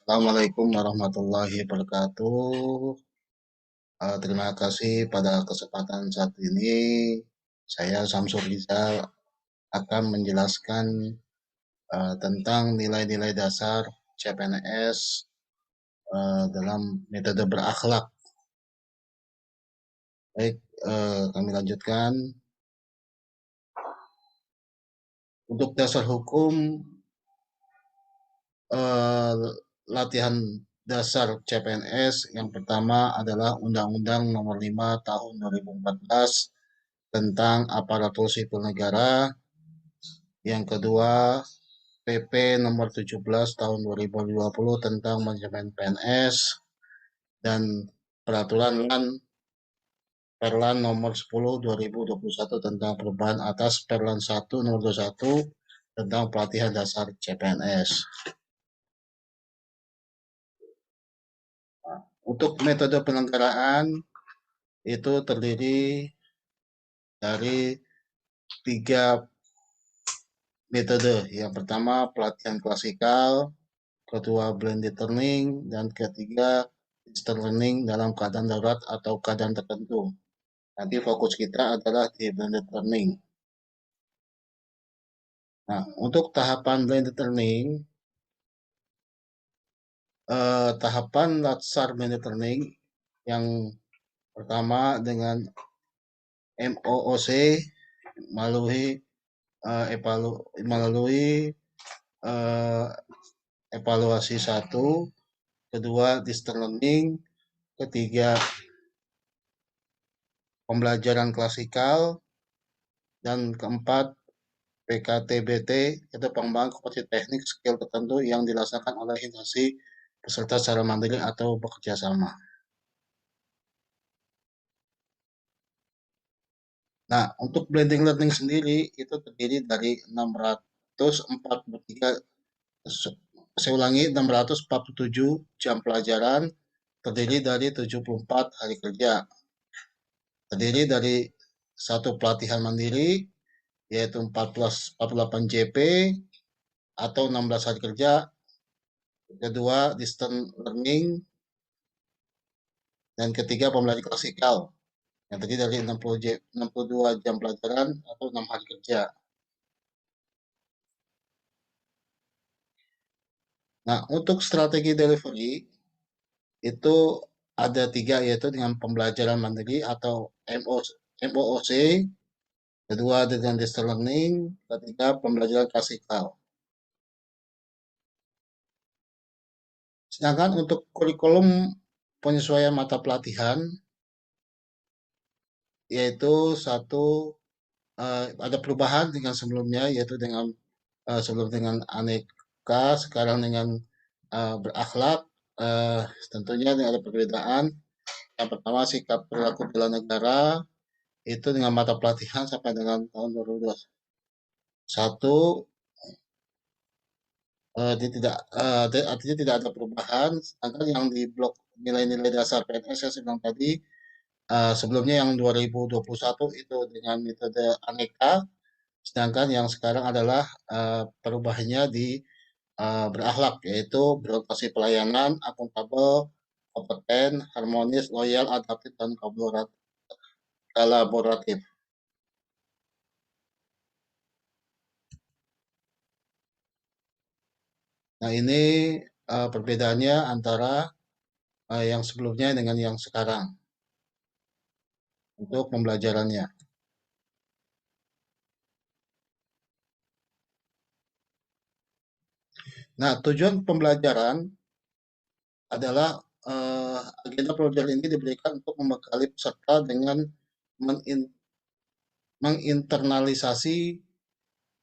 Assalamualaikum warahmatullahi wabarakatuh. Terima kasih pada kesempatan saat ini. Saya Samsur Rizal akan menjelaskan tentang nilai-nilai dasar CPNS dalam metode berakhlak. Baik, kami lanjutkan. Untuk dasar hukum, eh, latihan dasar CPNS yang pertama adalah Undang-Undang Nomor 5 Tahun 2014 tentang aparatur sipil negara. Yang kedua, PP nomor 17 tahun 2020 tentang manajemen PNS dan peraturan Perlan nomor 10 2021 tentang perubahan atas Perlan 1 nomor 21 tentang pelatihan dasar CPNS. Untuk metode penyelenggaraan itu terdiri dari 3 metode. Yang pertama pelatihan klasikal, kedua blended learning, dan ketiga distance learning dalam keadaan darurat atau keadaan tertentu. Nanti fokus kita adalah di blended learning. Nah, untuk tahapan blended learning, tahapan dasar blended learning yang pertama dengan MOOC melalui uh, evaluasi 1, kedua distance learning, ketiga pembelajaran klasikal, dan keempat PKTBT itu pengembangan kompetensi teknik skill tertentu yang dilaksanakan oleh instansi peserta secara mandiri atau bekerja sama. Nah, untuk blending learning sendiri itu terdiri dari 643, saya ulangi, 647 jam pelajaran, terdiri dari 74 hari kerja, terdiri dari satu pelatihan mandiri yaitu 48 JP atau 16 hari kerja, kedua distance learning, dan ketiga pembelajaran klasikal yang terdiri dari 62 jam pelajaran atau 6 hari kerja. Nah, untuk strategi delivery itu ada 3, yaitu dengan pembelajaran mandiri atau MOOC, kedua dengan distance learning, ketiga pembelajaran klasikal. Sedangkan untuk kurikulum penyesuaian mata pelatihan yaitu satu, ada perubahan dengan sebelumnya, yaitu sebelum dengan aneka, sekarang dengan berakhlak. Tentunya ada perbedaan. Yang pertama sikap perilaku bela negara itu dengan mata pelatihan sampai dengan tahun 2021 artinya tidak ada perubahan. Sedangkan yang di blok nilai-nilai dasar PNS yang saya bilang tadi, sebelumnya yang 2021 itu dengan metode aneka, sedangkan yang sekarang adalah perubahannya di berakhlak, yaitu berorientasi pelayanan, akuntabel, kompeten, harmonis, loyal, adaptif, dan kolaboratif. Nah, ini perbedaannya antara yang sebelumnya dengan yang sekarang untuk pembelajarannya. Nah, tujuan pembelajaran adalah agenda pembelajaran ini diberikan untuk membekali peserta dengan menginternalisasi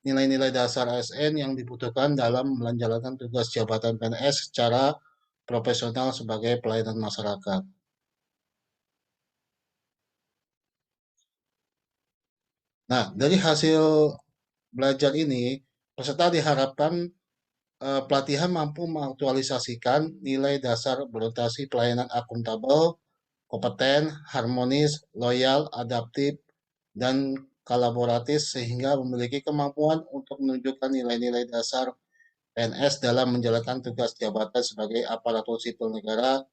nilai-nilai dasar ASN yang dibutuhkan dalam menjalankan tugas jabatan PNS secara profesional sebagai pelayanan masyarakat. Nah, dari hasil belajar ini, peserta diharapkan pelatihan mampu mengaktualisasikan nilai dasar berorientasi pelayanan akuntabel, kompeten, harmonis, loyal, adaptif, dan kolaboratif sehingga memiliki kemampuan untuk menunjukkan nilai-nilai dasar PNS dalam menjalankan tugas jabatan sebagai aparatur sipil negara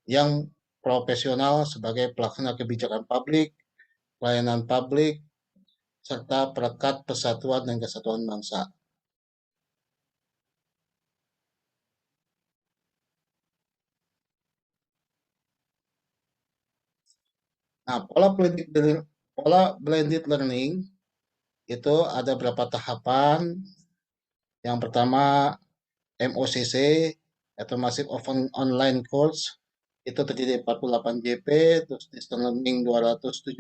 yang profesional sebagai pelaksana kebijakan publik, pelayanan publik, serta perekat persatuan dan kesatuan bangsa. Nah, pola blended learning itu ada beberapa tahapan. Yang pertama MOCC atau Massive Open Online Course itu terdiri 48 JP, terus distance learning 217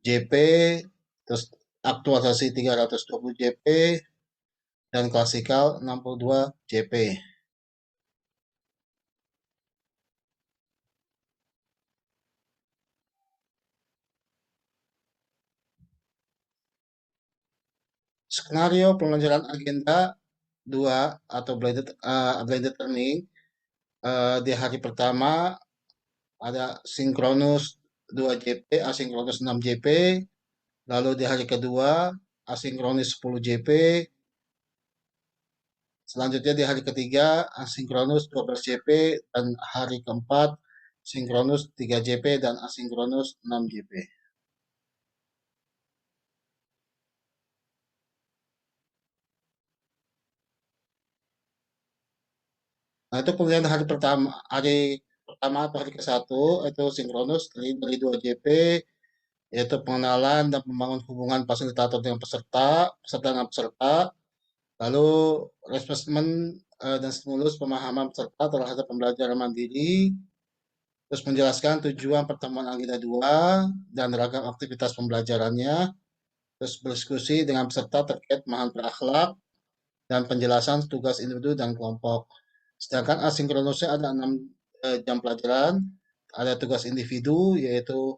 JP, terus aktualisasi 320 JP, dan klasikal 62 JP. Skenario pembelajaran agenda 2 atau blended learning di hari pertama ada sinkronus 2 JP, asinkronus 6 JP, lalu di hari kedua asinkronus 10 JP, selanjutnya di hari ketiga asinkronus 12 JP, dan hari keempat sinkronus 3 JP dan asinkronus 6 JP. Nah, itu kemudian hari pertama atau hari ke-1 itu sinkronus dari 2 JP, yaitu pengenalan dan membangun hubungan fasilitator dengan peserta, peserta dengan peserta, lalu assessment dan stimulus pemahaman peserta terhadap pembelajaran mandiri, terus menjelaskan tujuan pertemuan agenda 2 dan ragam aktivitas pembelajarannya, terus berdiskusi dengan peserta terkait pemahaman berakhlak dan penjelasan tugas individu dan kelompok. Sedangkan asinkronusnya ada 6 jam pelajaran, ada tugas individu yaitu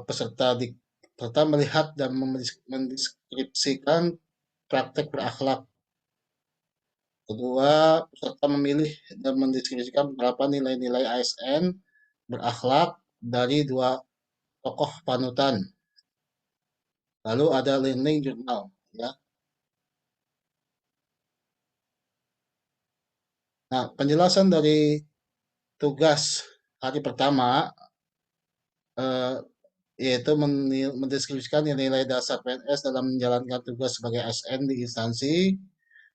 peserta melihat dan mendeskripsikan praktek berakhlak. Kedua, peserta memilih dan mendeskripsikan beberapa nilai-nilai ASN berakhlak dari 2 tokoh panutan. Lalu ada learning journal, ya. Nah, penjelasan dari tugas hari pertama eh, yaitu mendeskripsikan nilai dasar PNS dalam menjalankan tugas sebagai ASN di instansi,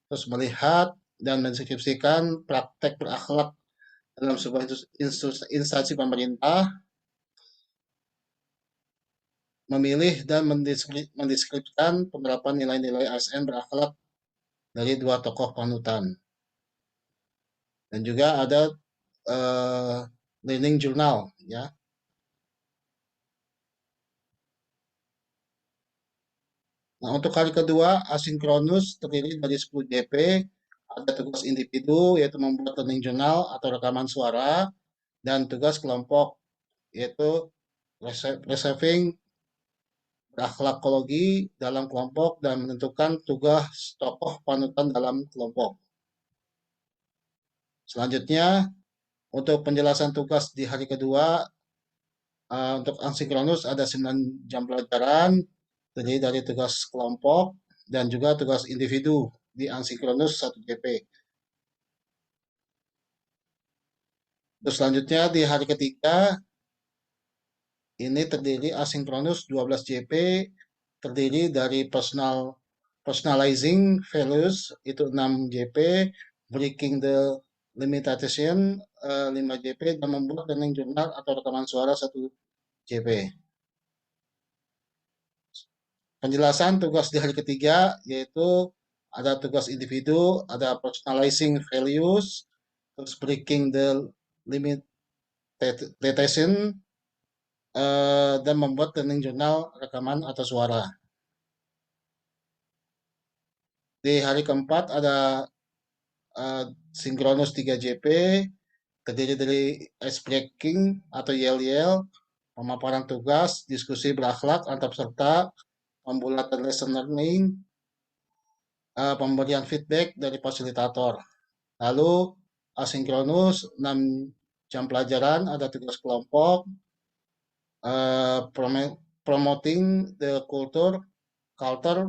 terus melihat dan mendeskripsikan praktek berakhlak dalam sebuah instansi pemerintah, memilih dan mendeskripsikan penerapan nilai-nilai ASN berakhlak dari 2 tokoh panutan. Dan juga ada uh, learning journal, ya. Nah, untuk hari kedua asinkronus terdiri dari 10 JP, ada tugas individu yaitu membuat learning journal atau rekaman suara, dan tugas kelompok yaitu receiving berakhlakologi dalam kelompok dan menentukan tugas tokoh panutan dalam kelompok. Selanjutnya, untuk penjelasan tugas di hari kedua, untuk asinkronus ada 9 jam pelajaran, terdiri dari tugas kelompok dan juga tugas individu di asinkronus 1 JP. Terus selanjutnya di hari ketiga, ini terdiri asinkronus 12 JP, terdiri dari personalizing values itu 6 JP, breaking the limitation 5 JP, dan membuat learning journal atau rekaman suara 1 JP. Penjelasan tugas di hari ketiga yaitu ada tugas individu, ada personalizing values, terus breaking the limitation, dan membuat learning journal rekaman atau suara. Di hari keempat ada sinkronus 3 JP, terdiri dari ice breaking atau yel-yel, pemaparan tugas, diskusi berakhlak antar peserta, pembulatan lesson learning, pemberian feedback dari fasilitator. Lalu asinkronus 6 jam pelajaran, ada tugas kelompok, promoting the culture,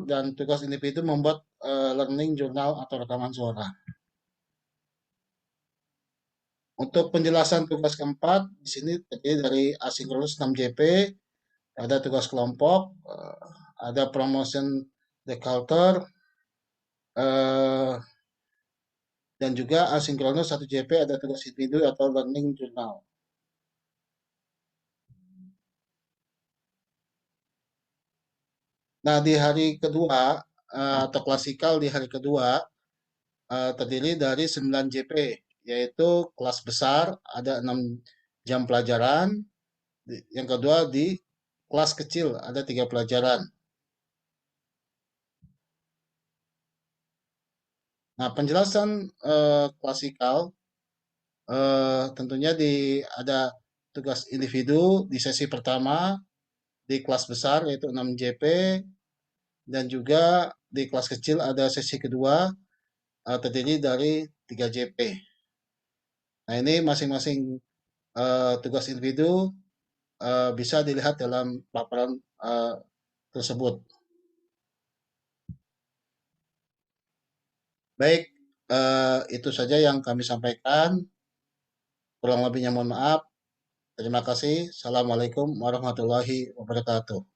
dan tugas individu membuat learning journal atau rekaman suara. Untuk penjelasan tugas keempat, di sini terdiri dari asynchronous 6JP, ada tugas kelompok, ada promotion the culture, dan juga asynchronous 1JP ada tugas individu atau learning journal. Nah, di hari kedua atau klasikal di hari kedua terdiri dari 9 JP, yaitu kelas besar ada 6 jam pelajaran, yang kedua di kelas kecil ada 3 pelajaran. Nah, penjelasan klasikal tentunya ada tugas individu di sesi pertama di kelas besar yaitu 6 JP, dan juga di kelas kecil ada sesi kedua terdiri dari 3 JP. Nah, ini masing-masing tugas individu bisa dilihat dalam paparan tersebut. Baik, itu saja yang kami sampaikan. Kurang lebihnya mohon maaf. Terima kasih. Assalamualaikum warahmatullahi wabarakatuh.